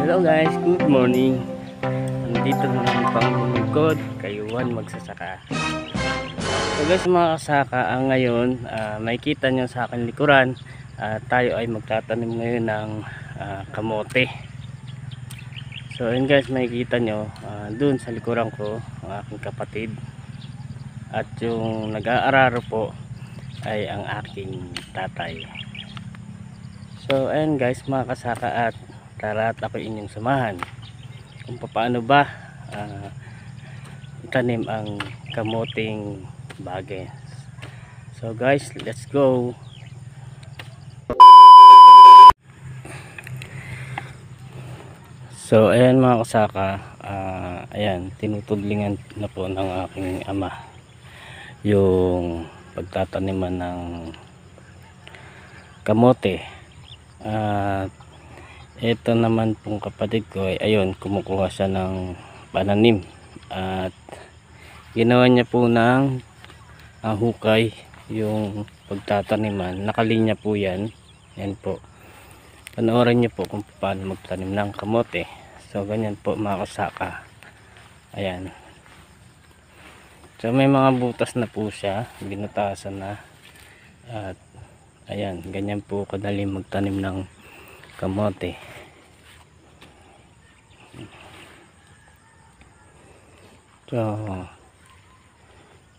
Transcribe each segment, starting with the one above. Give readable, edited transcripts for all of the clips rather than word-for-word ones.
Hello guys, good morning. Nandito na naman pang lingkod, kayuan magsasaka. So guys mga kasaka, ngayon makikita nyo sa akin likuran, tayo ay magtatanim ngayon ng kamote. So yun guys, makikita nyo dun sa likuran ko ang aking kapatid, at yung nag-aararo po ay ang aking tatay. So ayun guys mga kasaka, at tara at ako inyong samahan kung paano ba itanim ang kamoting bagay. So guys, let's go. So ayan mga kasaka, ayan, tinutudlingan na po ng aking ama yung pagtataniman ng kamote. At ito naman pong kapatid ko ay ayun, kumukuha siya ng pananim at ginawa niya po ng hukay yung pagtataniman. Nakalinya po yan. Yan po, panoorin niyo po kung paano magtanim ng kamote. So ganyan po mga kasaka, ayan. So may mga butas na po siya, binutasan na, at ayan, ganyan po kadali magtanim ng kamote. So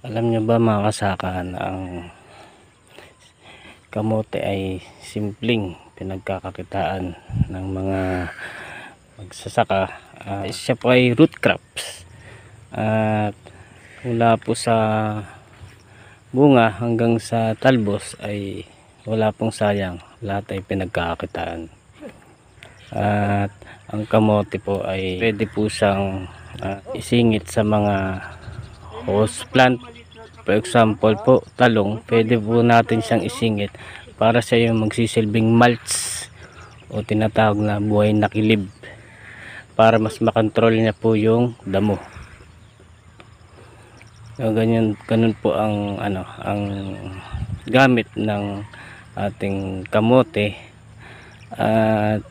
alam nyo ba mga kasaka na ang kamote ay simpleng pinagkakakitaan ng mga magsasaka. Siya po ay root crops, at mula po sa bunga hanggang sa talbos ay wala pong sayang, lahat ay pinagkakakitaan. At ang kamote po ay pwede po siyang isingit sa mga host plant. For example po, talong, pwede po natin siyang isingit para siya yung magsisilbing mulch o tinatawag na buhay na kilib, para mas makontrol niya po yung damo. So, ganun po ang ang gamit ng ating kamote. At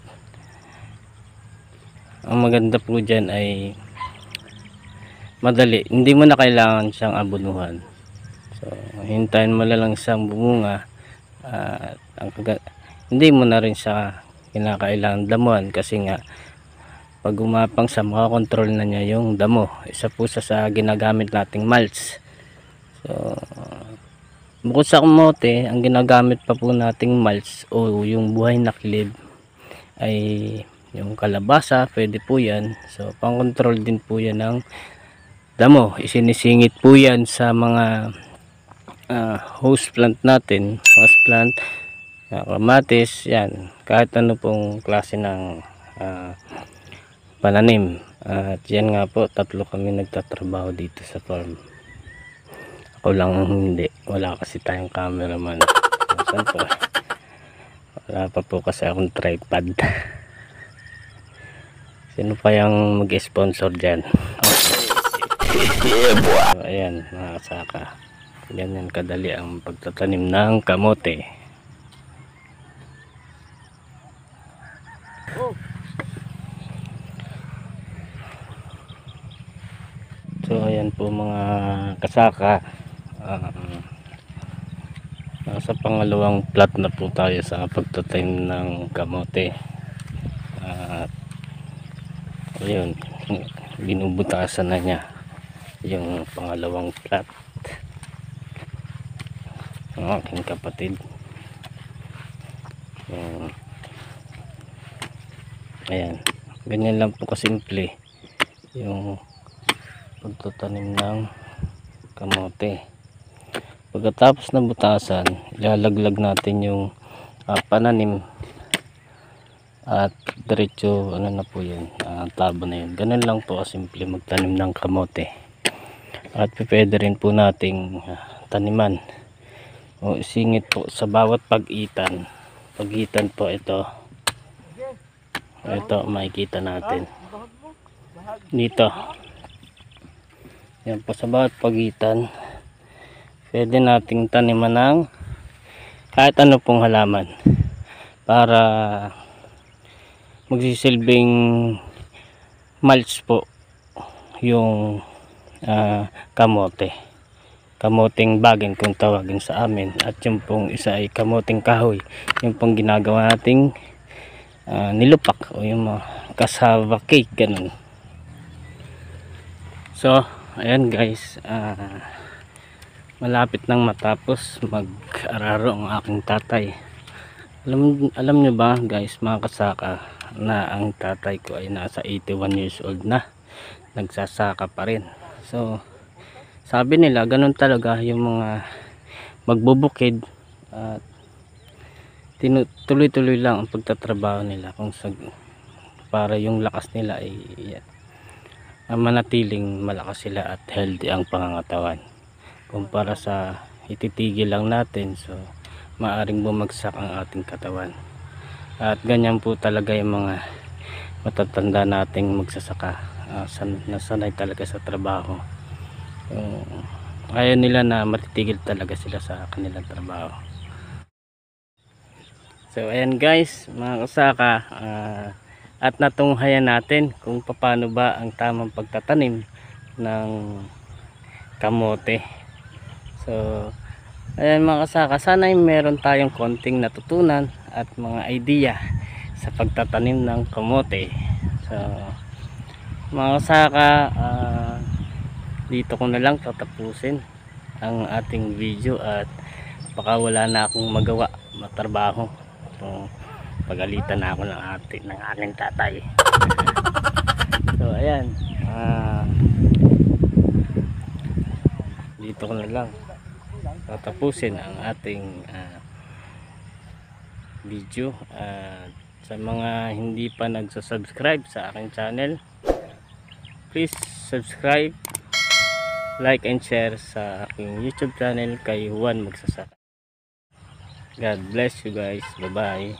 ang maganda po dyan ay madali, hindi mo na kailangan siyang abunuhan. So hintayin mo lang siyang bumunga, at hindi mo na rin siya kinakailangan damuhan, kasi nga pag umapang siya, makakontrol na niya yung damo. Isa po sa ginagamit nating mulch. So bukod sa kamote, ang ginagamit pa po nating mulch o yung buhay na kilib ay yung kalabasa, pwede po yan. So pang control din po yan ng damo. Isinisingit po yan sa mga host plant natin, host plant, kamatis, yan, kahit ano pong klase ng pananim. At yan nga po, tatlo kami nagtatrabaho dito sa farm. Ako lang hindi, wala kasi tayong cameraman. Saan po? Wala pa po kasi akong tripod. Sino pa yung mag-sponsor dyan? So, ayan mga kasaka, ganyan kadali ang pagtatanim ng kamote. So ayan po mga kasaka, nasa pangalawang plot na po tayo sa pagtatanim ng kamote. At ayun, binubutasan na niya yung pangalawang plot ng aking kapatid. Ayan, ganyan lang po kasimple yung pagtatanim ng kamote. Pagkatapos ng butasan, ilalaglag natin yung pananim, at diretso na po yun, tabo na yun. Ganun lang po kasimple magtanim ng kamote. At pwede rin po nating taniman o isingit po sa bawat pagitan po. Ito makikita natin dito, yan po, sa bawat pagitan pwede nating taniman ng kahit ano pong halaman, para magsisilbing mulch po yung kamoteng bagin kung tawagin sa amin, at yung pong isa ay kamoteng kahoy, yung pong ginagawa nating nilupak o yung mga cassava cake, ganun. So ayan guys, malapit nang matapos mag-araro ang aking tatay. Alam nyo ba guys, mga kasaka, na ang tatay ko ay nasa 81 years old na, nagsasaka pa rin. So sabi nila ganun talaga yung mga magbubukid, at tuloy-tuloy lang ang pagtatrabaho nila para yung lakas nila ay manatiling malakas sila at healthy ang pangangatawan, kumpara sa ititigil lang natin. So maaring bumagsak ang ating katawan, at ganyan po talaga yung mga matatanda nating magsasaka, nasanay talaga sa trabaho. Ayaw nila na matitigil talaga sila sa kanilang trabaho. So ayan guys, mga kasaka, at natunghayan natin kung paano ba ang tamang pagtatanim ng kamote. So ayan mga kasaka, sana ay meron tayong konting natutunan at mga idea sa pagtatanim ng kamote. So mga kasaka, dito ko na lang tatapusin ang ating video, at baka wala na akong magawa, matrabaho. So pagalitan na ako ng aking tatay. So ayan, dito ko na lang tatapusin ang ating video. Sa mga hindi pa nagsasubscribe sa aking channel, please subscribe, like and share sa aking YouTube channel kay Juan Magsasaka. God bless you guys. Bye bye.